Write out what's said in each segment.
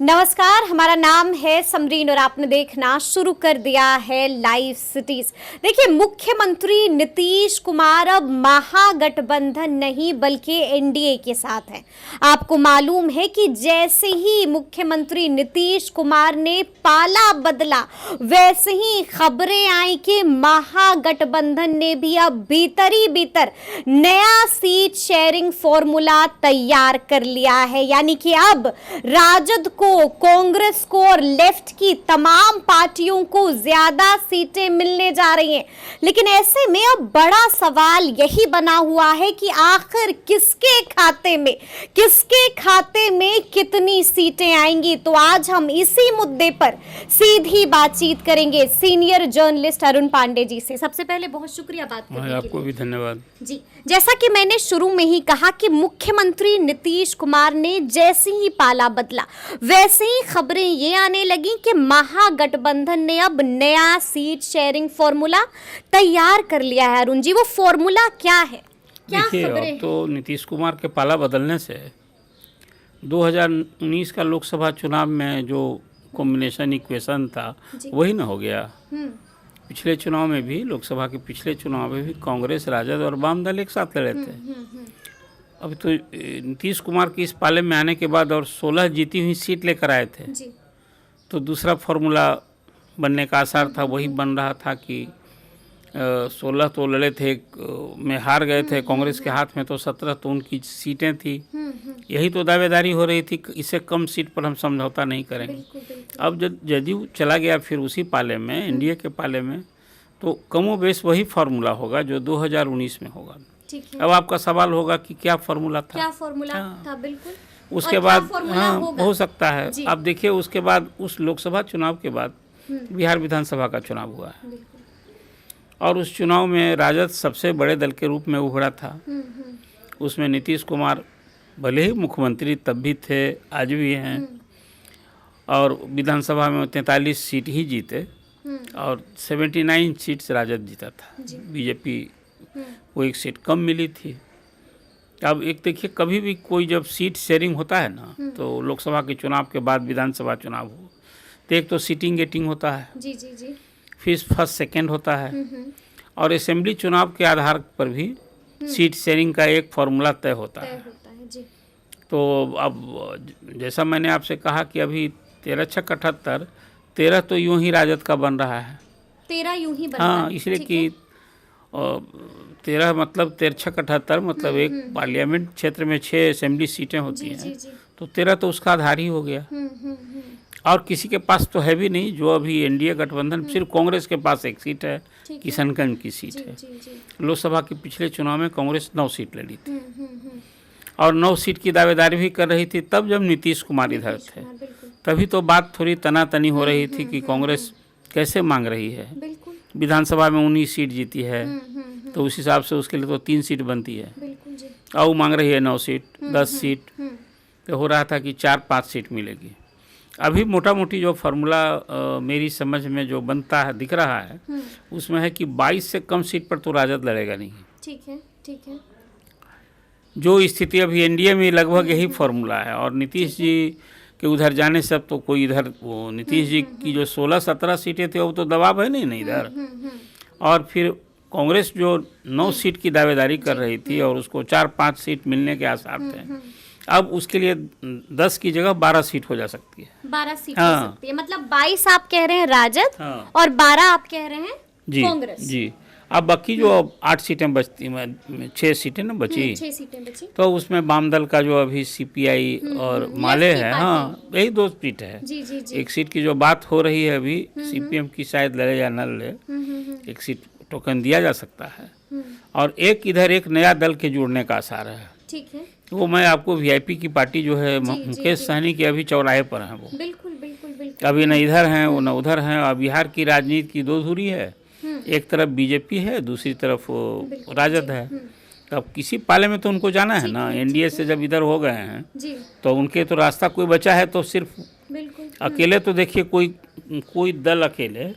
नमस्कार, हमारा नाम है समरीन और आपने देखना शुरू कर दिया है लाइव सिटीज। देखिए, मुख्यमंत्री नीतीश कुमार अब महागठबंधन नहीं बल्कि एनडीए के साथ हैं। आपको मालूम है कि जैसे ही मुख्यमंत्री नीतीश कुमार ने पाला बदला, वैसे ही खबरें आई कि महागठबंधन ने भी अब भीतर ही भीतर नया सीट शेयरिंग फॉर्मूला तैयार कर लिया है। यानी कि अब राजद को, कांग्रेस को और लेफ्ट की तमाम पार्टियों को ज्यादा सीटें मिलने जा रही हैं। लेकिन ऐसे में अब बड़ा सवाल यही बना हुआ है कि आखिर किसके खाते में कितनी सीटें आएंगी। तो आज हम इसी मुद्दे पर सीधी बातचीत करेंगे सीनियर जर्नलिस्ट अरुण पांडे जी से। सबसे पहले बहुत शुक्रिया बात करने के लिए। आपको भी धन्यवाद जी। जैसा कि मैंने शुरू में ही कहा कि मुख्यमंत्री नीतीश कुमार ने जैसे ही पाला बदला, वैसे ही खबरें ये आने लगी कि महागठबंधन ने अब नया सीट शेयरिंग फॉर्मूला तैयार कर लिया है। अरुण जी, वो फॉर्मूला क्या है, क्या खबरें? अब तो नीतीश कुमार के पाला बदलने से 2019 का लोकसभा चुनाव में जो कॉम्बिनेशन इक्वेशन था वही ना हो गया। पिछले चुनाव में भी, लोकसभा के पिछले चुनाव में भी कांग्रेस, राजद और वाम दल एक साथ लड़े थे। अब तो नीतीश कुमार के इस पाले में आने के बाद और 16 जीती हुई सीट लेकर आए थे जी। तो दूसरा फॉर्मूला बनने का आसार था। वही बन रहा था कि 16 तो लड़े थे, में हार गए थे कांग्रेस के हाथ में, तो 17 तो उनकी सीटें थी। यही तो दावेदारी हो रही थी, इससे कम सीट पर हम समझौता नहीं करेंगे। अब जब जदयू चला गया फिर उसी पाले में, एनडीए के पाले में, तो कमोबेश वही फार्मूला होगा जो 2019 में होगा। अब आपका सवाल होगा कि क्या फार्मूला था? क्या फार्मूला था? बिल्कुल। उसके बाद हो सकता है। आप देखिए, उसके बाद उस लोकसभा चुनाव के बाद बिहार विधानसभा का चुनाव हुआ है और उस चुनाव में राजद सबसे बड़े दल के रूप में उभरा था। उसमें नीतीश कुमार भले ही मुख्यमंत्री तब भी थे, आज भी हैं, और विधानसभा में 43 सीट ही जीते और 79 सीट्स राजद जीता था। बीजेपी को एक सीट कम मिली थी। अब एक देखिए, कभी भी कोई जब सीट शेयरिंग होता है ना, तो लोकसभा के चुनाव के बाद विधानसभा चुनाव हो तो एक तो सीटिंग गेटिंग होता है, फिर फर्स्ट सेकंड होता है, और असेंबली चुनाव के आधार पर भी सीट शेयरिंग का एक फॉर्मूला तय होता है। तो अब जैसा मैंने आपसे कहा कि अभी 13-6-78, 13 तो यूं ही राजद का बन रहा है। 13 यूं ही बन रहा है। हाँ, इसलिए कि 13 मतलब 13-6-78 मतलब एक पार्लियामेंट क्षेत्र में 6 असेंबली सीटें होती हैं, तो 13 तो उसका आधार ही हो गया। और किसी के पास तो है भी नहीं। जो अभी एनडीए गठबंधन, सिर्फ कांग्रेस के पास एक सीट है, किशनगंज की सीट है। लोकसभा के पिछले चुनाव में कांग्रेस 9 सीट लड़ी थी और 9 सीट की दावेदारी भी कर रही थी तब जब नीतीश कुमार इधर थे। तभी तो बात थोड़ी तनातनी हो रही थी कि कांग्रेस कैसे मांग रही है। विधानसभा में 19 सीट जीती है तो उस हिसाब से उसके लिए तो 3 सीट बनती है, और वो मांग रही है 9 सीट, 10 सीट, तो हो रहा था कि 4-5 सीट मिलेगी। अभी मोटा मोटी जो फार्मूला मेरी समझ में जो बनता है, दिख रहा है, उसमें है कि 22 से कम सीट पर तो राजद लड़ेगा नहीं। ठीक है। जो स्थिति अभी एनडीए में लगभग यही फार्मूला है, और नीतीश जी के उधर जाने से अब तो कोई इधर, वो नीतीश जी की जो 16-17 सीटें थे वो तो दबाव है नहीं इधर, और फिर कांग्रेस जो 9 सीट की दावेदारी कर रही थी और उसको 4-5 सीट मिलने के आसार थे, अब उसके लिए 10 की जगह 12 सीट हो जा सकती है। 12 सीट हो सकती है, मतलब 22 आप कह रहे हैं राजद, और 12 आप कह रहे हैं कांग्रेस। जी। अब बाकी जो 8 सीटें बचती, 6 सीटें ना बची, 6 सीटें बची, तो उसमें वाम दल का जो अभी सीपीआई और माले है, हाँ, यही 2 सीट है। एक सीट की जो बात हो रही है अभी, सीपीएम की शायद लड़े या न लड़े, एक सीट टोकन दिया जा सकता है, और एक इधर एक नया दल के जुड़ने का आसार है। ठीक है। वो मैं आपको वीआईपी की पार्टी जो है मुकेश सहनी की, अभी चौराहे पर हैं वो। बिल्कुल। अभी न इधर हैं वो न उधर हैं, और बिहार की राजनीति की 2 धुरी है, एक तरफ बीजेपी है, दूसरी तरफ राजद है। अब किसी पाले में तो उनको जाना है ना। एनडीए से जब इधर हो गए हैं तो उनके तो रास्ता कोई बचा है तो सिर्फ अकेले, तो देखिए कोई दल अकेले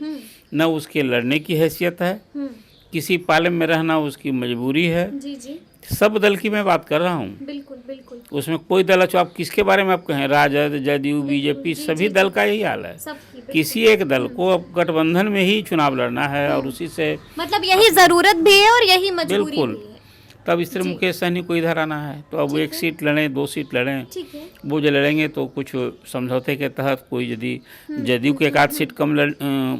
न उसके लड़ने की हैसियत है, किसी पाले में रहना उसकी मजबूरी है। सब दल की मैं बात कर रहा हूँ, बिल्कुल बिल्कुल उसमें कोई दल अच्छा, आप किसके बारे में आप कहें, राजद, जदयू, बीजेपी, सभी दल का यही हाल है। सबकी किसी एक दल को अब गठबंधन में ही चुनाव लड़ना है और उसी से मतलब यही जरूरत भी है और यही मजबूरी बिल्कुल। भी है। तब इस तरह मुकेश सहनी को इधर आना है, तो अब एक सीट लड़ें, 2 सीट लड़ें, ठीक है। वो जो लड़ेंगे तो कुछ समझौते के तहत कोई यदि जदयू के 1 सीट कम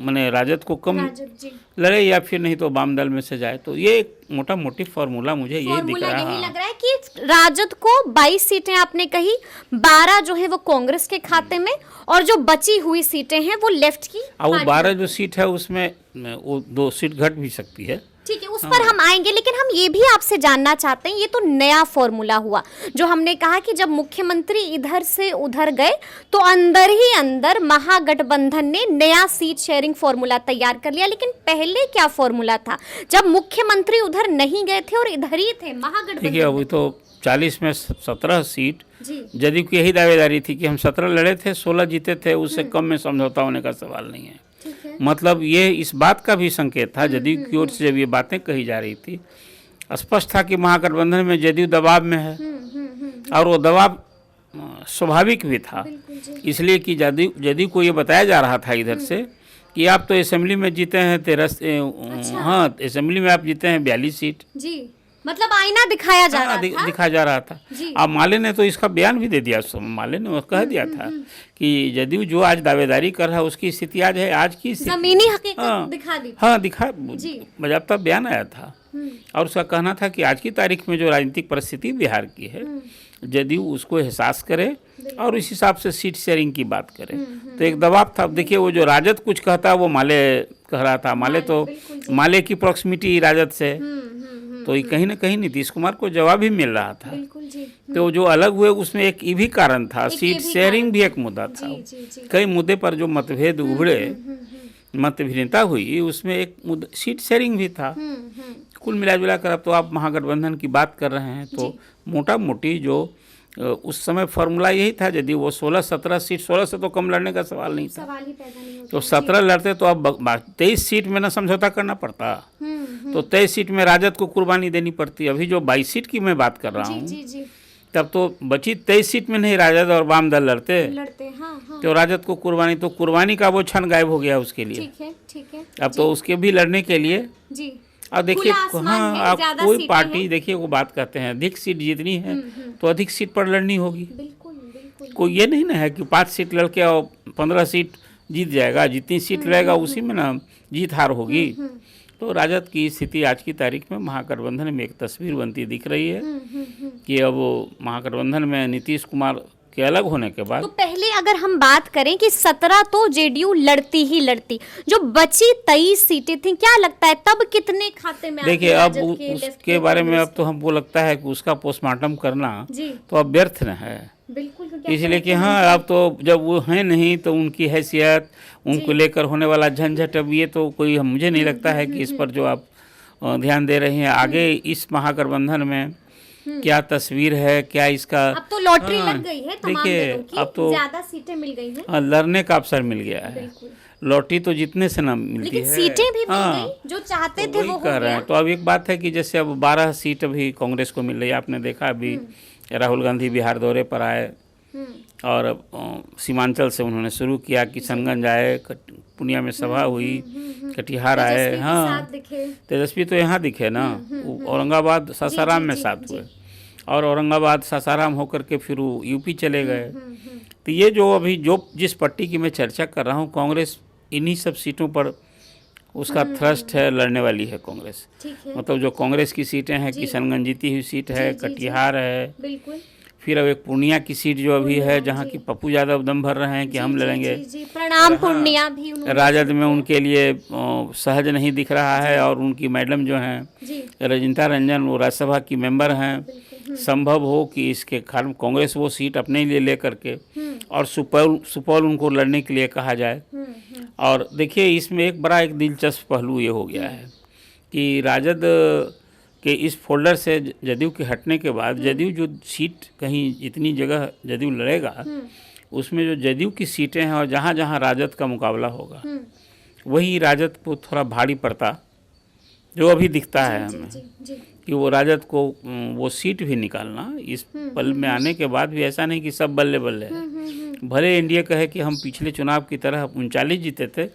माने राजद को कम राजद जी लड़े या फिर नहीं तो वाम दल में से जाए, तो ये एक मोटा मोटी फार्मूला मुझे यही दिख फॉर्मूला रहा यही है। लग रहा है कि राजद को 22 सीटें आपने कही, 12 जो है वो कांग्रेस के खाते में और जो बची हुई सीटें हैं वो लेफ्ट की और वो पार्टी 12 जो सीट है उसमें वो 2 सीट घट भी सकती है। ठीक है, उस पर हम आएंगे, लेकिन हम ये भी आपसे जानना चाहते हैं, ये तो नया फॉर्मूला हुआ जो हमने कहा कि जब मुख्यमंत्री इधर से उधर गए तो अंदर ही अंदर महागठबंधन ने नया सीट शेयरिंग फॉर्मूला तैयार कर लिया, लेकिन पहले क्या फॉर्मूला था जब मुख्यमंत्री उधर नहीं गए थे और इधर ही थे ठीक है, महागठबंधन? अभी तो 40 में 17 सीट जी जदयू की यही दावेदारी थी कि हम 17 लड़े थे, 16 जीते थे, उससे कम में समझौता होने का सवाल नहीं है। ठीक है। मतलब ये इस बात का भी संकेत था जदयू की ओर से जब ये बातें कही जा रही थी, स्पष्ट था कि महागठबंधन में जदयू दबाव में है और वो दबाव स्वाभाविक भी था, इसलिए कि जदयू को ये बताया जा रहा था इधर से कि आप तो असेंबली में जीते हैं 13 हाँ असेंबली में आप जीते हैं 42 सीट, जी मतलब आईना दिखाया जा रहा था। दिखा जा रहा था। जी। अब माले ने तो इसका बयान भी दे दिया, माले ने कह दिया था कि जदयू जो आज दावेदारी कर रहा है उसकी स्थिति आज है, आज की स्थिति जमीनी हकीकत हाँ, दिखा दी। हाँ दिखा, जी। बजाबता बयान आया था और उसका कहना था कि आज की तारीख में जो राजनीतिक परिस्थिति बिहार की है, जदयू उसको एहसास करे और इस हिसाब से सीट शेयरिंग की बात करे। तो एक दबाव था। अब देखिए वो जो राजद कुछ कहता है वो माले कह रहा था, माले तो माले की प्रॉक्सिमिटी राजद से, तो ये कहीं ना कहीं नीतीश कुमार को जवाब ही मिल रहा था। बिल्कुल जी। तो जो अलग हुए उसमें एक ये भी कारण था, सीट शेयरिंग भी एक मुद्दा था। जी। कई मुद्दे पर जो मतभेद उभरे, मतभिन्नता हुई, उसमें एक मुद्दा सीट शेयरिंग भी था। कुल मिला कर अब तो आप महागठबंधन की बात कर रहे हैं, तो मोटा मोटी जो उस समय फॉर्मूला यही था, यदि वो 16-17 सीट, 16 से तो कम लड़ने का सवाल नहीं था, सवाल ही पैदा नहीं होता। तो 17 लड़ते तो अब 23 सीट में ना समझौता करना पड़ता, तो 23 सीट में राजद को कुर्बानी देनी पड़ती। अभी जो 22 सीट की मैं बात कर रहा हूँ, जी तब तो बची 23 सीट में नहीं राजद और वाम दल लड़ते, हाँ। तो राजद को कुर्बानी, तो कुर्बानी का वो क्षण गायब हो गया उसके लिए। ठीक है। अब तो उसके भी लड़ने के लिए जी अब देखिए, खुला आसमान हाँ है, आप ज्यादा कोई सीटें पार्टी हैं। देखिए वो बात कहते हैं अधिक सीट जीतनी है तो अधिक सीट पर लड़नी होगी। बिल्कुल कोई ये नहीं ना है कि 5 सीट लड़के और 15 सीट जीत जाएगा, जितनी सीट रहेगा उसी में ना जीत हार होगी। तो राजद की स्थिति आज की तारीख में महागठबंधन में एक तस्वीर बनती दिख रही है कि अब महागठबंधन में नीतीश कुमार के अलग होने के बाद, तो पहले अगर हम बात करें कि 17 तो जेडीयू लड़ती ही लड़ती, जो बची 23 सीटें थी, क्या लगता है तब कितने खाते में देखिए अब उसके बारे में अब तो हमको लगता है कि उसका पोस्टमार्टम करना तो अब व्यर्थ न है। बिल्कुल इसलिए कि हाँ अब तो जब वो हैं नहीं तो उनकी हैसियत, उनको लेकर होने वाला झंझट, अब ये तो कोई मुझे नहीं लगता है कि इस पर जो आप ध्यान दे रहे हैं आगे इस महागठबंधन में क्या तस्वीर है, क्या इसका, अब तो लॉटरी लग गई है तमाम देखिए दलों की, अब तो ज्यादा सीटें मिल गई हैं, लड़ने का अवसर मिल गया है। लॉटरी तो जितने से ना मिलती लेकिन है, सीटें भी मिल हाँ, गई, जो चाहते तो थे वो वही कर हो रहे गया। हैं। तो अब एक बात है कि जैसे अब 12 सीट अभी कांग्रेस को मिल रही है, आपने देखा अभी राहुल गांधी बिहार दौरे पर आए और सीमांचल से उन्होंने शुरू किया, किशनगंज आए, पूर्णिया में सभा हुई, कटिहार आए, हाँ तेजस्वी तो यहाँ दिखे ना, औरंगाबाद सासाराम में साथ हुए और औरंगाबाद सासाराम होकर के फिर वो यूपी चले गए। तो ये जो अभी जो जिस पट्टी की मैं चर्चा कर रहा हूँ, कांग्रेस इन्हीं सब सीटों पर उसका थ्रस्ट है, लड़ने वाली है कांग्रेस। मतलब जो कांग्रेस की सीटें हैं, किशनगंज जीती हुई सीट है, कटिहार है, फिर अब एक पूर्णिया की सीट जो अभी है जहाँ की पप्पू यादव दम भर रहे हैं कि हम लड़ेंगे। प्रणाम पूर्णिया भी राजद में उनके लिए सहज नहीं दिख रहा है और उनकी मैडम जो हैं रजिंता रंजन, वो राज्यसभा की मेंबर हैं। संभव हो कि इसके कारण कांग्रेस वो सीट अपने लिए ले करके और सुपौल उनको लड़ने के लिए कहा जाए। और देखिए इसमें एक बड़ा एक दिलचस्प पहलू ये हो गया है कि राजद के इस फोल्डर से जदयू के हटने के बाद जदयू जो सीट कहीं जितनी जगह जदयू लड़ेगा उसमें जो जदयू की सीटें हैं और जहाँ जहाँ राजद का मुकाबला होगा वही राजद को थोड़ा भारी पड़ता जो अभी दिखता है हमें। कि वो राजद को वो सीट भी निकालना इस पल में आने के बाद भी ऐसा नहीं कि सब बल्ले बल्ले है। भले एनडीए कहे कि हम पिछले चुनाव की तरह 39 जीते थे,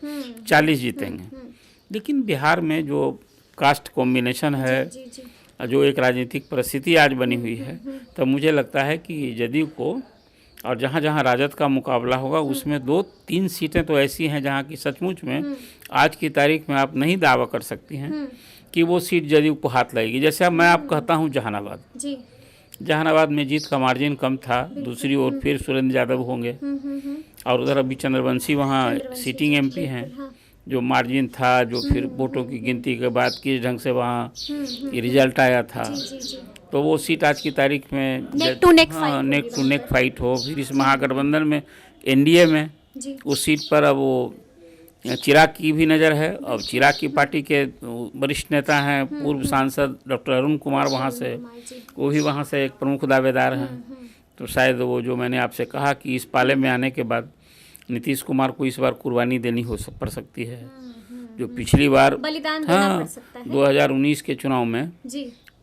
40 जीतेंगे, लेकिन बिहार में जो कास्ट कॉम्बिनेशन है, जो एक राजनीतिक परिस्थिति आज बनी हुई है, तो मुझे लगता है कि जदयू को और जहाँ जहाँ राजद का मुकाबला होगा उसमें 2-3 सीटें तो ऐसी हैं जहाँ की सचमुच में आज की तारीख में आप नहीं दावा कर सकती हैं कि वो सीट जदयू को हाथ लगेगी। जैसे अब मैं आप कहता हूँ जहानाबाद जी, जहानाबाद में जीत का मार्जिन कम था, दूसरी ओर फिर सुरेंद्र यादव होंगे और उधर अभी चंद्रवंशी वहाँ सिटिंग एमपी हैं, जो मार्जिन था, जो फिर वोटों की गिनती के बाद किस ढंग से वहाँ रिजल्ट आया था, तो वो सीट आज की तारीख में नेक टू नेक फाइट हो। फिर इस महागठबंधन में एनडीए में उस सीट पर अब वो चिराग की भी नज़र है और चिराग की पार्टी के वरिष्ठ नेता हैं पूर्व सांसद डॉक्टर अरुण कुमार, वहाँ से वो भी वहाँ से एक प्रमुख दावेदार हैं। तो शायद वो जो मैंने आपसे कहा कि इस पाले में आने के बाद नीतीश कुमार को इस बार कुर्बानी देनी पड़ सकती है, जो पिछली बार बलिदान देना पड़ सकता है। 2019 के चुनाव में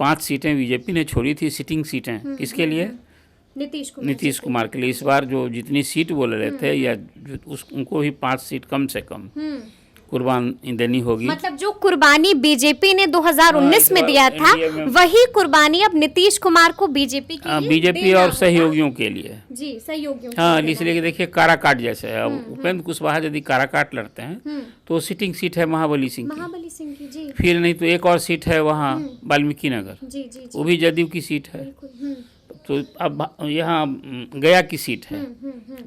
5 सीटें बीजेपी ने छोड़ी थी, सिटिंग सीटें, किसके लिए? नीतीश कुमार के लिए। इस बार जो जितनी सीट बोल रहे थे या उनको भी 5 सीट कम से कम कुर्बानी देनी होगी। मतलब जो कुर्बानी बीजेपी ने 2019 में दिया था वही कुर्बानी अब नीतीश कुमार को बीजेपी और सहयोगियों के लिए जी, सहयोगियों। हाँ, इसलिए देखिए काराकाट जैसे है, अब उपेंद्र कुशवाहा यदि काराकाट लड़ते हैं तो सिटिंग सीट है महाबली सिंह की जी। फिर नहीं तो एक और सीट है वहाँ वाल्मीकि नगर, वो भी जदयू की सीट है। तो अब यहाँ गया की सीट है,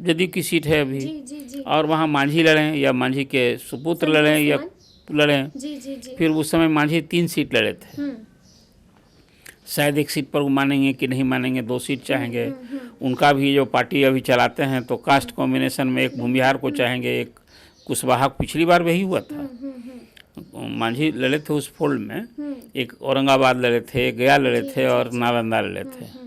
जदयू की सीट है अभी, और वहाँ मांझी लड़ें या मांझी के सुपुत्र लड़ें या लड़ें। फिर उस समय मांझी 3 सीट लड़े थे, शायद एक सीट पर वो मानेंगे कि नहीं मानेंगे, 2 सीट चाहेंगे। उनका भी जो पार्टी अभी चलाते हैं तो कास्ट कॉम्बिनेशन में एक भूमिहार को चाहेंगे, एक कुशवाहा। पिछली बार वही हुआ था, मांझी लड़े थे उस फोल्ड में, एक औरंगाबाद लड़े थे, गया लड़े थे और नालंदा लड़े थे।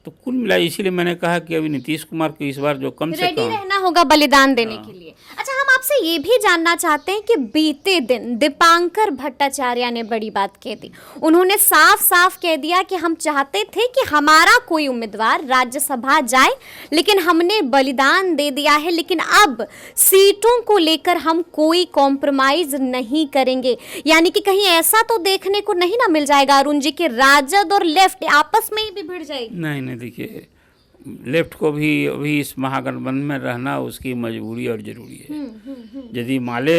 तो कुल मिला इसीलिए मैंने कहा कि अभी नीतीश कुमार को इस बार जो कम से कम रहना होगा बलिदान देने के लिए। अच्छा, हम आपसे ये भी जानना चाहते हैं कि बीते दिन दीपांकर भट्टाचार्य ने बड़ी बात कह दी। उन्होंने साफ साफ कह दिया कि हम चाहते थे कि हमारा कोई उम्मीदवार राज्यसभा जाए, लेकिन हमने बलिदान दे दिया है, लेकिन अब सीटों को लेकर हम कोई कॉम्प्रोमाइज नहीं करेंगे। यानी कि कहीं ऐसा तो देखने को नहीं ना मिल जाएगा अरुण जी के राजद और लेफ्ट आपस में ही भिड़ जाएगी? नहीं, देखिए लेफ्ट को भी अभी इस महागठबंधन में रहना उसकी मजबूरी और ज़रूरी है। यदि माले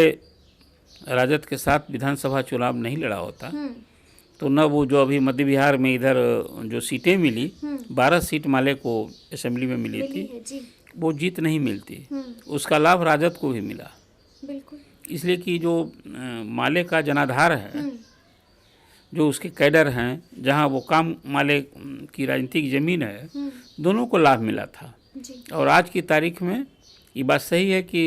राजद के साथ विधानसभा चुनाव नहीं लड़ा होता तो न वो जो अभी मध्य बिहार में इधर जो सीटें मिली, 12 सीट माले को असेंबली में मिली थी, वो जीत नहीं मिलती। उसका लाभ राजद को भी मिला, इसलिए कि जो माले का जनाधार है, जो उसके कैडर हैं, जहाँ वो काम माले की राजनीतिक ज़मीन है, दोनों को लाभ मिला था। और आज की तारीख में ये बात सही है कि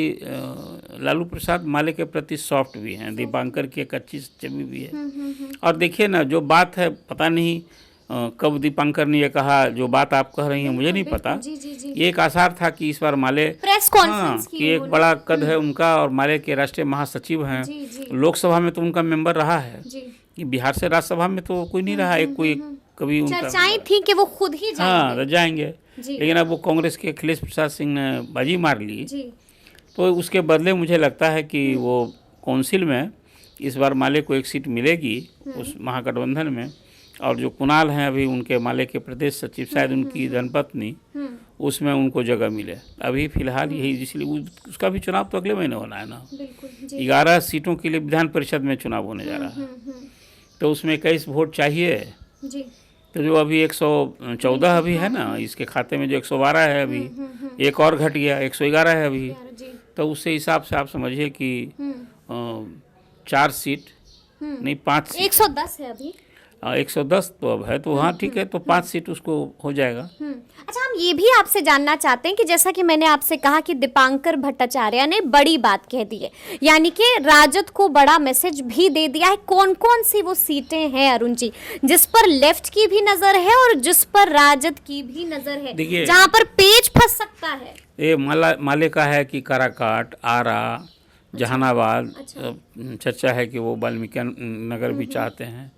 लालू प्रसाद माले के प्रति सॉफ्ट भी हैं, दीपांकर की एक अच्छी छवि भी है। और देखिए ना, जो बात है पता नहीं कब दीपांकर ने ये कहा, जो बात आप कह रही हैं मुझे नहीं पता। ये एक आसार था कि इस बार माले प्रेस कॉन्फ्रेंस कि एक बड़ा कद है उनका और माले के राष्ट्रीय महासचिव हैं। लोकसभा में तो उनका मेंबर रहा है, कि बिहार से राज्यसभा में तो कोई नहीं रहा है, कोई कभी चर्चाएं थी कि वो खुद ही जाएंगे। लेकिन अब वो कांग्रेस के अखिलेश प्रसाद सिंह ने बाजी मार ली, तो उसके बदले मुझे लगता है कि वो काउंसिल में इस बार माले को एक सीट मिलेगी उस महागठबंधन में। और जो कुणाल हैं अभी उनके माले के प्रदेश सचिव, शायद उनकी धर्मपत्नी, उसमें उनको जगह मिले। अभी फिलहाल यही, इसलिए उसका भी चुनाव तो अगले महीने होना है ना। 11 सीटों के लिए विधान परिषद में चुनाव होने जा रहा है, तो उसमें 21 वोट चाहिए। तो जो अभी 114 अभी है ना, इसके खाते में जो 112 है अभी, एक और घट गया, 111 है अभी। तो उससे हिसाब से आप समझिए कि 4 सीट नहीं 5 सीट, 110 है अभी, 110 तो अब है, तो हाँ ठीक है, तो 5 सीट उसको हो जाएगा। अच्छा, हम ये भी आपसे जानना चाहते हैं कि जैसा कि मैंने आपसे कहा कि दीपांकर भट्टाचार्य ने बड़ी बात कह दी है, यानी कि राजद को बड़ा मैसेज भी दे दिया है। कौन कौन सी वो सीटें हैं अरुण जी जिस पर लेफ्ट की भी नजर है और जिस पर राजद की भी नजर है, जहाँ पर पेच फंस सकता है? ये माले का है कि काराकाट, आरा, जहानाबाद, चर्चा है कि वो वाल्मीकि नगर भी चाहते हैं,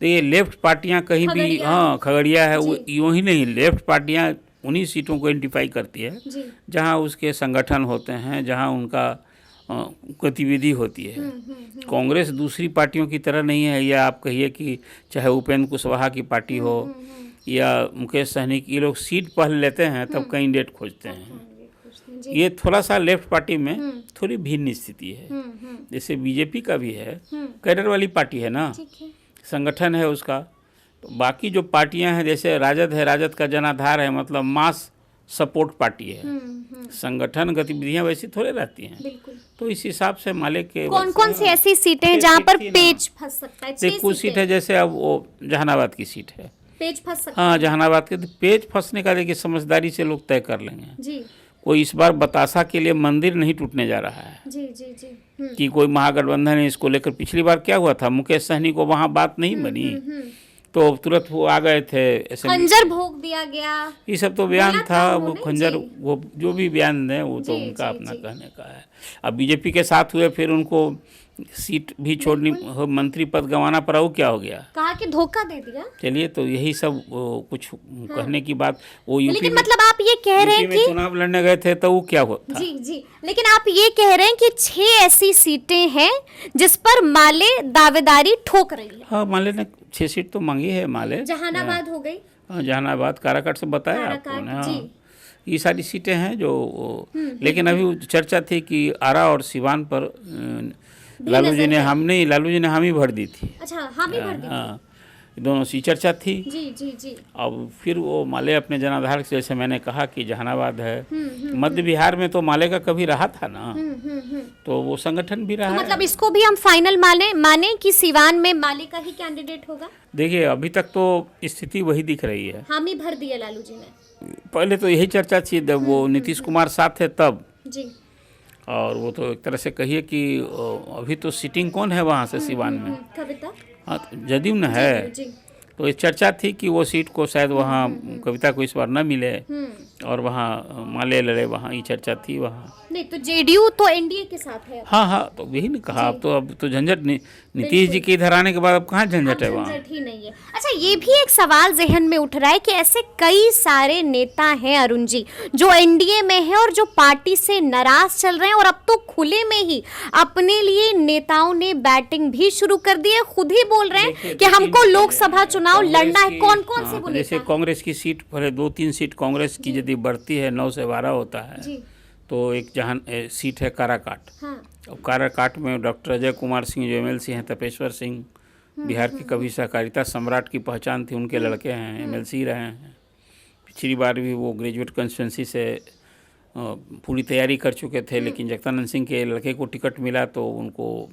देखिए लेफ्ट पार्टियां कहीं भी, खगड़िया। हाँ खगड़िया है, वो जी। यूं ही नहीं, लेफ्ट पार्टियां उन्हीं सीटों को आइडेंटिफाई करती है जी। जहां उसके संगठन होते हैं, जहां उनका गतिविधि होती है। कांग्रेस दूसरी पार्टियों की तरह नहीं है, या आप कहिए कि चाहे उपेंद्र कुशवाहा की पार्टी हो या मुकेश सहनी की, ये लोग सीट पहले लेते हैं तब कैंडिडेट खोजते हैं। जी। ये थोड़ा सा लेफ्ट पार्टी में थोड़ी भिन्न स्थिति है। जैसे बीजेपी का भी है, कैडर वाली पार्टी है ना, ठीक है। संगठन है उसका। तो बाकी जो पार्टियां हैं, जैसे राजद है, राजद का जनाधार है, मतलब मास सपोर्ट पार्टी है। संगठन गतिविधियां वैसी थोड़े रहती हैं। बिल्कुल। तो इस हिसाब से माले के कौन कौन सी ऐसी सीटें हैं जहां पर पेच फंस सकता है? 6 कुछ सीट है, जैसे अब वो जहानाबाद की सीट है, पेच फंस सकता हाँ जहानाबाद के, तो पेच फंसने का देखिए समझदारी से लोग तय कर लेंगे। जी। कोई इस बार बतासा के लिए मंदिर नहीं टूटने जा रहा है जी जी जी। कि कोई महागठबंधन है इसको लेकर। पिछली बार क्या हुआ था, मुकेश सहनी को वहाँ बात नहीं बनी तो तुरंत वो आ गए थे असेंबली। खंजर भोग दिया गया, ये सब तो बयान बोला था, था वो उन्होंने, खंजर, जी। वो जो भी बयान दें वो तो जी, उनका जी, अपना जी। कहने का है। अब बीजेपी के साथ हुए, फिर उनको सीट भी छोड़नी, मंत्री पद गंवाना पड़ा, वो क्या हो गया? कहा कि धोखा दे दिया। चलिए, तो यही सब कुछ कहने की बात। वो यूपी लेकिन में, मतलब आप ये कह रहे हैं यूपी में कि चुनाव लड़ने गए थे तो वो क्या हुआ था? जी जी, लेकिन आप ये कह रहे हैं कि 6 ऐसी सीटें हैं जिस पर माले दावेदारी ठोक रही है। हाँ, माले ने 6 सीट तो मांगी है माले। जहानाबाद हो गई, हाँ, जहानाबाद, काराकाट से बताया आपको काराकाट, ने, हाँ। जी। ये सारी सीटें हैं जो, लेकिन अभी चर्चा थी कि आरा और सिवान पर लालू जी ने हामी भर दी थी। अच्छा, हामी भर दी। हाँ, दोनों सी चर्चा थी। जी जी जी। अब फिर वो माले अपने जनाधार से, जैसे मैंने कहा कि जहानाबाद है, मध्य बिहार में तो माले का कभी रहा था ना, तो वो संगठन भी रहा तो है। मतलब इसको भी हम फाइनल माने कि सिवान में माले का ही कैंडिडेट होगा? देखिए, अभी तक तो स्थिति वही दिख रही है। हामी भर दिया लालू जी ने। पहले तो यही चर्चा थी जब वो नीतीश कुमार साथ थे तब, जी। और वो तो एक तरह से कहिए कि अभी तो सिटिंग कौन है वहाँ से सिवान में? कविता। हाँ, जदयू न है। जी। तो ये चर्चा थी कि वो सीट को शायद वहाँ कविता को इस बार न मिले और वहाँ माले लड़े, वहाँ ये चर्चा थी वहाँ। नहीं तो जेडीयू तो एनडीए के साथ है। हाँ हाँ, तो यही नहीं कहा। अब तो झंझट नीतीश जी के इधर आने के बाद अब कहाँ झंझट है वहाँ? झंझट ही नहीं है। अच्छा, ये भी एक सवाल जहन में उठ रहा है कि ऐसे कई सारे नेता हैं अरुण जी जो एनडीए में हैं और जो पार्टी से नाराज चल रहे हैं, और अब तो खुले में ही अपने लिए नेताओं ने बैटिंग भी शुरू कर दी है। खुद ही बोल रहे हैं कि हमको लोकसभा चुनाव लड़ना है। कौन कौन से वो जैसे नेता? कांग्रेस की सीट पहले 2-3 सीट कांग्रेस की यदि बढ़ती है, 9 से 12 होता है, जी। तो एक जहां सीट है काराकाट। हाँ। और काराकाट में डॉक्टर अजय कुमार सिंह जो एमएलसी हैं, तपेश्वर सिंह बिहार की कभी सहकारिता सम्राट की पहचान थी, उनके लड़के हैं, एमएलसी रहे हैं। पिछली बार भी वो ग्रेजुएट कंस्टिट्यूंसी से पूरी तैयारी कर चुके थे, लेकिन जगदानंद सिंह के लड़के को टिकट मिला तो उनको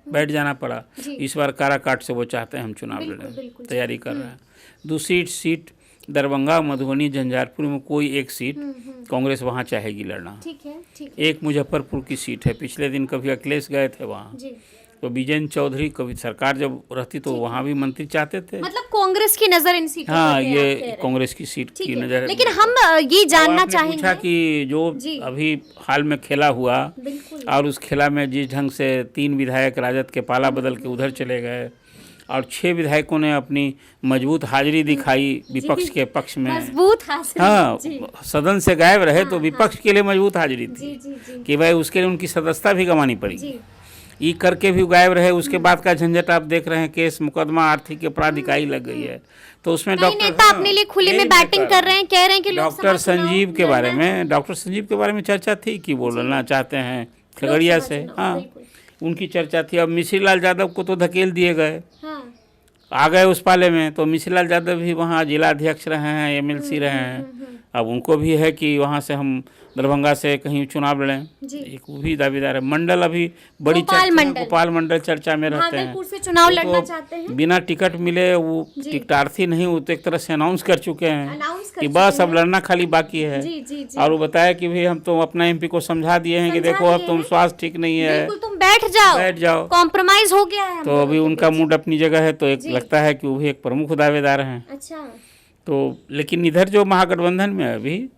बैठ जाना पड़ा। इस बार काराकाट से वो चाहते हैं हम चुनाव लड़ें, तैयारी कर रहे हैं। दूसरी सीट दरभंगा, मधुबनी, झंझारपुर में कोई एक सीट कांग्रेस वहाँ चाहेगी लड़ना। ठीक है, ठीक। एक मुजफ्फरपुर की सीट है, पिछले दिन कभी अखिलेश गए थे वहाँ, तो विजय चौधरी कभी सरकार जब रहती तो वहाँ भी मंत्री चाहते थे। मतलब कांग्रेस की नजर इन सीटों हाँ, पर है, आप कह ये रहे हैं। कांग्रेस की सीट ठीक की है। नजर। लेकिन हम ये जानना आपने चाहेंगे पूछा कि जो अभी हाल में खेला हुआ, बिल्कुल। और उस खेला में जिस ढंग से 3 विधायक राजद के पाला बदल के उधर चले गए और 6 विधायकों ने अपनी मजबूत हाजिरी दिखाई विपक्ष के पक्ष में। मजबूत हाजिरी। हाँ, जी। सदन से गायब रहे तो विपक्ष के लिए मजबूत हाजिरी जी थी जी जी कि भाई उसके लिए उनकी सदस्यता भी गंवानी पड़ी। जी। ये करके भी गायब रहे। उसके बाद का झंझट आप देख रहे हैं, केस मुकदमा आर्थिक अपराध इकाई लग गई है। तो उसमें कई डॉक्टर नेता अपने लिए खुले में बैटिंग कर रहे हैं, कह रहे हैं कि डॉक्टर संजीव के बारे में, डॉक्टर संजीव के बारे में चर्चा थी कि बोलना चाहते हैं खगड़िया से। हाँ, उनकी चर्चा थी। अब मिश्री लाल यादव को तो धकेल दिए गए, आ गए उस पाले में, तो मिश्री लाल यादव भी वहाँ जिलाध्यक्ष रहे हैं, एमएलसी रहे हैं। अब उनको भी है कि वहाँ से हम दरभंगा से कहीं चुनाव लड़ें, एक वो भी दावेदार है। मंडल अभी बड़ी गोपाल मंडल चर्चा में रहते हैं, से चुनाव लड़ना चाहते हैं। बिना टिकट मिले वो टिकटार्थी नहीं, वो तो एक तरह से अनाउंस कर चुके हैं कि बस अब लड़ना खाली बाकी है। और वो बताया कि भाई हम तो अपना एमपी को समझा दिए हैं कि देखो अब तुम स्वास्थ्य ठीक नहीं है, तुम बैठ जाओ, कॉम्प्रोमाइज हो गया है। तो अभी उनका मूड अपनी जगह है, तो एक लगता है कि वो भी एक प्रमुख दावेदार हैं। अच्छा। तो लेकिन इधर जो महागठबंधन में अभी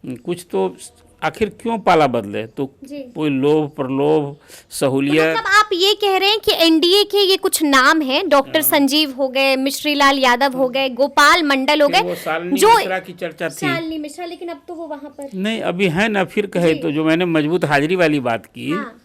कुछ तो आखिर क्यों पाला बदले? तो जी। कोई लोभ प्रलोभ सहूलियत। मतलब आप ये कह रहे हैं कि एनडीए के ये कुछ नाम हैं, डॉक्टर संजीव हो गए, मिश्रीलाल यादव हो गए, गोपाल मंडल हो फिर वो गए, शालिनी जो मिश्रा की चर्चा थी। शालिनी मिश्रा, लेकिन अब तो वो वहां पर नहीं, अभी है ना। फिर कहे जी। तो जो मैंने मजबूत हाजिरी वाली बात की, हाँ।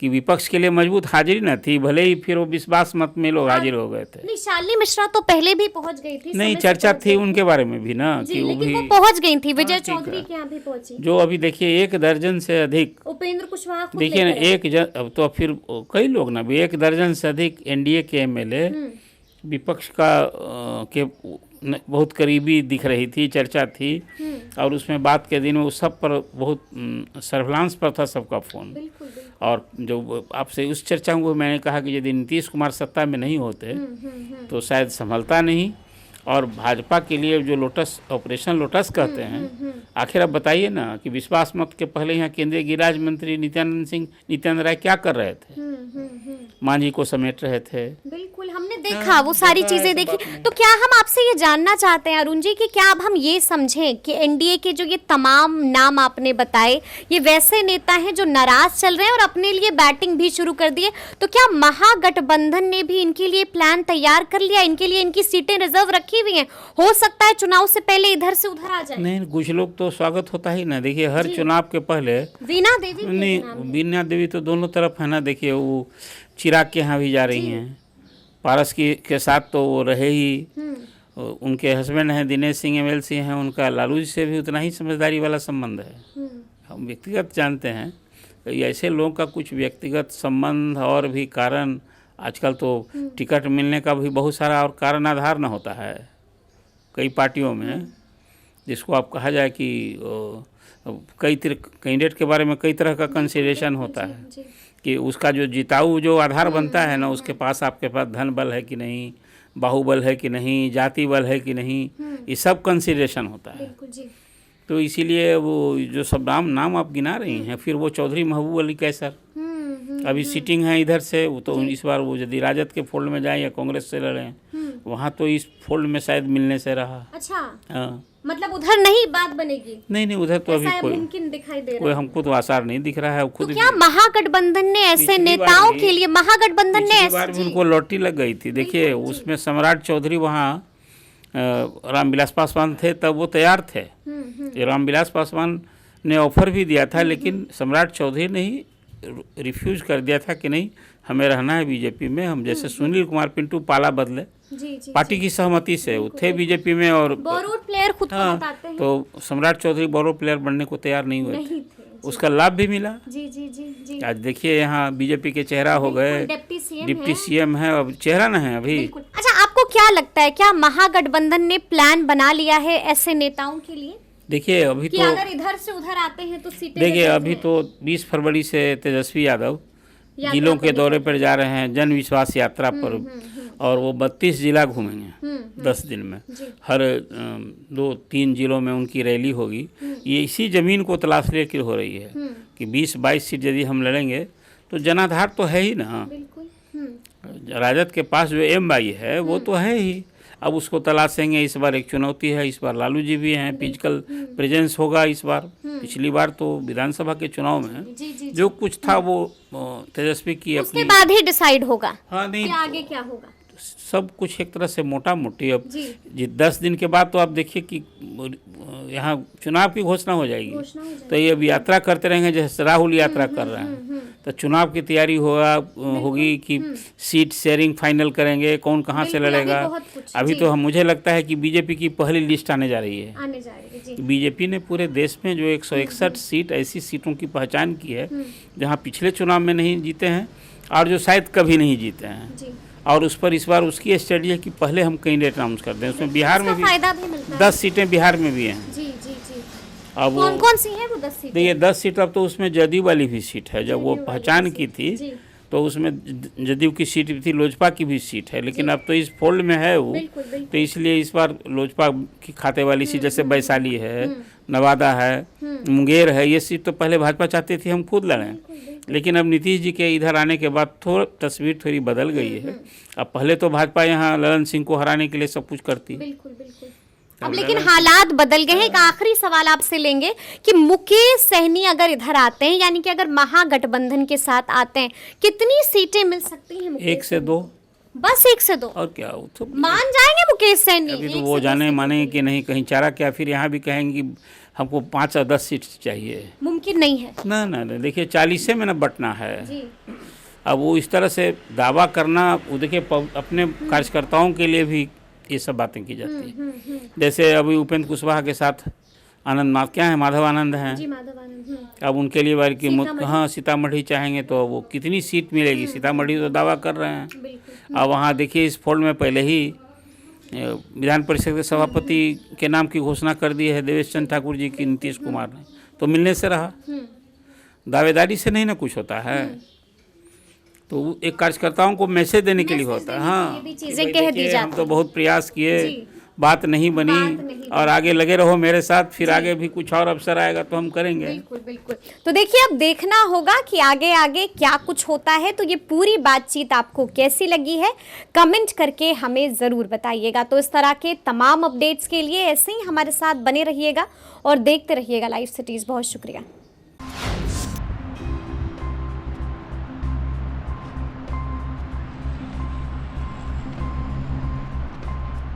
कि विपक्ष के लिए मजबूत हाजिरी न थी, भले ही फिर वो विश्वास मत में लोग हाजिर हो गए थे। नहीं, शालिनी मिश्रा तो पहले भी पहुंच गई थी, नहीं, समय से चर्चा पहुंच थी गई उनके बारे में भी ना, जी, कि वो लेकिन भी वो पहुंच गई थी, विजय ठीक है। चौधरी के यहाँ भी पहुंची, जो अभी देखिए 1 दर्जन से अधिक, उपेंद्र कुशवाहा खुद देखिए ना, लेकर आए। अब तो फिर कई लोग ना भी 1 दर्जन से अधिक एनडीए के एमएलए विपक्ष का के बहुत करीबी दिख रही थी, चर्चा थी। और उसमें बात के दिन में उस सब पर बहुत सर्विलांस पर था सबका फ़ोन। बिल्कुल, बिल्कुल। और जो आपसे उस चर्चा को मैंने कहा कि यदि नीतीश कुमार सत्ता में नहीं होते तो शायद संभलता नहीं। और भाजपा के लिए जो लोटस ऑपरेशन लोटस कहते हैं, आखिर अब बताइए ना कि विश्वास मत के पहले यहाँ केंद्रीय गृह राज्य मंत्री नित्यानंद राय क्या कर रहे थे? मांझी को समेट रहे थे। बिल्कुल, हमने देखा वो सारी चीजें देखी। तो क्या हम आपसे ये जानना चाहते हैं अरुण जी कि क्या अब हम ये समझें कि एनडीए के जो ये तमाम नाम आपने बताए, ये वैसे नेता हैं जो नाराज चल रहे हैं और अपने लिए बैटिंग भी शुरू कर दिए? तो क्या महागठबंधन ने भी इनके लिए प्लान तैयार कर लिया? इनके लिए इनकी सीटें रिजर्व रखी हुई हैं? हो सकता है चुनाव से पहले इधर से उधर आ जाए। नहीं, कुछ लोग तो स्वागत होता ही ना। देखिए हर चुनाव के पहले वीणा देवी भी नहीं, एक नाम है। वीणा देवी तो दोनों तरफ है ना। देखिए वो चिराग के यहाँ भी जा रही हैं, पारस के साथ तो वो रहे ही। उनके हस्बैंड हैं दिनेश सिंह एमएलसी हैं, उनका लालू जी से भी उतना ही समझदारी वाला संबंध है। हम व्यक्तिगत जानते हैं कि ऐसे लोगों का कुछ व्यक्तिगत संबंध और भी कारण, आजकल तो टिकट मिलने का भी बहुत सारा और कारण आधार न होता है कई पार्टियों में, जिसको आप कहा जाए कि कई कैंडिडेट के बारे में कई तरह का कंसिडरेशन होता है कि उसका जो जिताऊ जो आधार बनता है ना, उसके पास आपके पास धन बल है कि नहीं, बाहुबल है कि नहीं, जाति बल है कि नहीं, ये सब कंसिडरेशन होता है। तो इसीलिए वो जो सब नाम आप गिना रही हैं, फिर वो चौधरी महबूब अली कैसर अभी सिटिंग है इधर से, वो तो इस बार वो यदि राजद के फोल्ड में जाए या कांग्रेस से लड़े, वहाँ तो इस फोल्ड में शायद मिलने से रहा। अच्छा, हाँ, मतलब उधर नहीं बात बनेगी? नहीं, उधर तो अभी कोई मुमकिन दिखाई दे रहा कोई हमको तो आसार नहीं दिख रहा है। खुद तो क्या महागठबंधन ने ऐसे नेताओं के लिए, महागठबंधन ने बार भी उनको लॉटरी लग गई थी। देखिए उसमें सम्राट चौधरी वहाँ रामविलास पासवान थे, तब वो तैयार थे। रामविलास पासवान ने ऑफर भी दिया था, लेकिन सम्राट चौधरी ने ही रिफ्यूज कर दिया था कि नहीं, हमें रहना है बीजेपी में। हम जैसे सुनील कुमार पिंटू पाला बदले पार्टी की सहमति से वो थे बीजेपी में, और बोरोड प्लेयर खुद को बताते हैं। तो सम्राट चौधरी बोरोड प्लेयर बनने को तैयार नहीं हुए थे। उसका लाभ भी मिला। जी। आज देखिए यहाँ बीजेपी के चेहरा हो गए, डिप्टी सीएम है, अब चेहरा न है अभी। अच्छा, आपको क्या लगता है, क्या महागठबंधन ने प्लान बना लिया है ऐसे नेताओं के लिए? देखिए अभी कि तो अगर इधर से उधर आते हैं तो सीटें, देखिए अभी तो 20 फरवरी से तेजस्वी यादव जिलों के दौरे पर जा रहे हैं, जन विश्वास यात्रा पर, और वो 32 जिला घूमेंगे 10 दिन में। हर 2-3 जिलों में उनकी रैली होगी। ये इसी ज़मीन को तलाश लेकर हो रही है कि 20-22 सीट यदि हम लड़ेंगे तो जनाधार तो है ही ना। राजद के पास जो एमआई है वो तो है ही, अब उसको तलाशेंगे। इस बार एक चुनौती है, इस बार लालू जी भी हैं, फिजिकल प्रेजेंस होगा इस बार। पिछली बार तो विधानसभा के चुनाव में जो कुछ था वो तेजस्वी की उसके बाद ही डिसाइड होगा। हाँ, नहीं कि आगे क्या होगा, सब कुछ एक तरह से मोटा मोटी। अब 10 दिन के बाद तो आप देखिए कि यहाँ चुनाव की घोषणा हो जाएगी। तो ये अब यात्रा करते रहेंगे जैसे राहुल यात्रा कर रहे हैं, तो चुनाव की तैयारी होगी कि सीट शेयरिंग फाइनल करेंगे, कौन कहाँ से लड़ेगा। अभी तो मुझे लगता है कि बीजेपी की पहली लिस्ट आने जा रही है। बीजेपी ने पूरे देश में जो 161 सीट ऐसी सीटों की पहचान की है जहाँ पिछले चुनाव में नहीं जीते हैं और जो शायद कभी नहीं जीते हैं, और उस पर इस बार उसकी स्ट्रेटजी है कि पहले हम कैंडिडेट अनाउंस कर दें। उसमें बिहार में भी 10 सीटें बिहार में भी हैं। अब कौन सी है वो 10 सीटें? देखिए 10 सीट, अब तो उसमें जदयू वाली भी सीट है। जब वो पहचान की थी तो उसमें जदयू की सीट भी थी, लोजपा की भी सीट है, लेकिन अब तो इस फोल्ड में है वो, तो इसलिए इस बार लोजपा की खाते वाली सीट जैसे वैशाली है, नवादा है, मुंगेर है, ये सीट तो पहले भाजपा चाहती थी हम खुद लड़ें, लेकिन अब नीतीश जी के इधर आने के बाद तस्वीर थोड़ी बदल गई है। अब पहले तो भाजपा यहाँ ललन सिंह को हराने के लिए सब कुछ करती, सकते हैं। अब लेकिन हालात बदल गए हैं। एक आखिरी सवाल आपसे लेंगे कि मुकेश सहनी अगर इधर आते हैं, यानी कि अगर महागठबंधन के साथ आते हैं, कितनी सीटें मिल सकती हैं मुकेश? 1 से 2। बस 1 से 2? और क्या, वो तो मान जाएंगे मुकेश सहनी? अभी तो 1 वो से 2 जाने सीटें मानेंगे कि नहीं, कहीं चारा क्या, फिर यहाँ भी कहेंगे कि हमको 5 और 10 सीट चाहिए। मुमकिन नहीं है। ना ना ना, देखिए 40 में ना बटना है। जी। अब वो इस तरह से दावा करना, वो देखिए अपने कार्यकर्ताओं के लिए भी ये सब बातें की जाती है। जैसे अभी उपेंद्र कुशवाहा के साथ क्या है, माधव आनंद हैं। जी, माधव आनंद। अब उनके लिए बार की सीतामढ़ी। हाँ, सीतामढ़ी चाहेंगे तो वो कितनी सीट मिलेगी, सीतामढ़ी तो दावा कर रहे हैं। बिल्कुल। अब वहाँ देखिए इस फोल्ड में पहले ही विधान परिषद के सभापति के नाम की घोषणा कर दी है देवेश चंद्र ठाकुर जी की, नीतीश कुमार ने। तो मिलने से रहा, दावेदारी से नहीं ना कुछ होता है। तो एक कार्यकर्ताओं को मैसेज देने के लिए होता है। हाँ, भी चीजें कह दी जाती हम तो बहुत प्रयास किए, जी। बात नहीं बनी, और आगे लगे रहो मेरे साथ, फिर आगे भी कुछ और अवसर आएगा तो हम करेंगे। बिल्कुल बिल्कुल। तो देखिए, अब देखना होगा कि आगे आगे क्या कुछ होता है। तो ये पूरी बातचीत आपको कैसी लगी है, कमेंट करके हमें ज़रूर बताइएगा। तो इस तरह के तमाम अपडेट्स के लिए ऐसे ही हमारे साथ बने रहिएगा और देखते रहिएगा लाइव सिटीज़। बहुत शुक्रिया।